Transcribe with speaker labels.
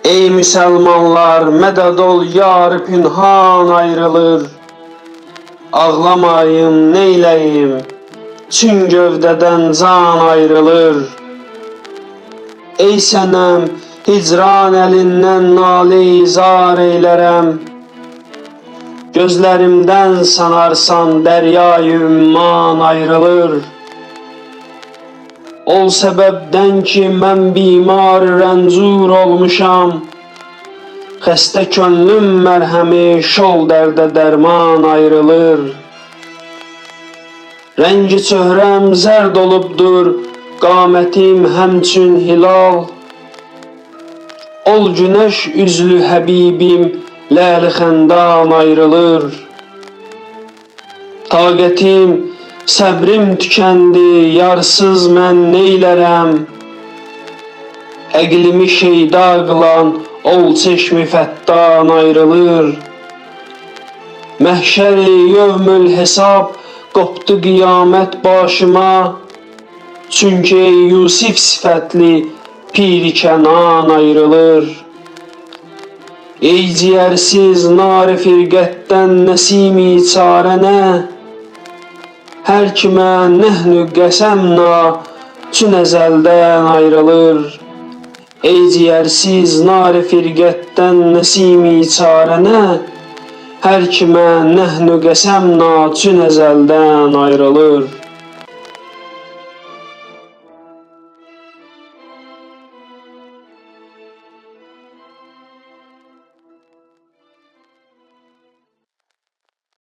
Speaker 1: Ey müsəlmanlar, mədəd ol, yar pünhan ayrılır. Ağlamayım, neyləyim, çün gövdədən can ayrılır. Ey sənəm, hicran əlindən nalə-i zar eylərəm. Gözlərimdən sanarsan, dəryayı ümman ayrılır. Ol səbəbdən ki, mən bimar rəncur olmuşam. Xəstə könlüm mərhəmi, şol dərdə dərman ayrılır. Rəngi çöhrəm zərd olubdur, qamətim həmçün hilal. Ol günəş üzlü həbibim, ləli xəndan ayrılır. Taqətim, səbrim tükəndi, yarsız mən neylərəm? Əqlimi şeyda qılan, ol çeşmi fəttan ayrılır. Məhşəri yövmül hesab, qopdu qiyamət başıma. Çünki ey Yusif sifətli, piri Kənan ayrılır. Ey ciyərsiz nar-ı firqətdən nəsimi çarənə, hər kimə nəhnü qəsəmna, çün əzəldən ayrılır. Ey ciyərsiz nar-ı firqətdən nəsimi çarənə, hər kimə nəhnü qəsəmna, çün əzəldən ayrılır.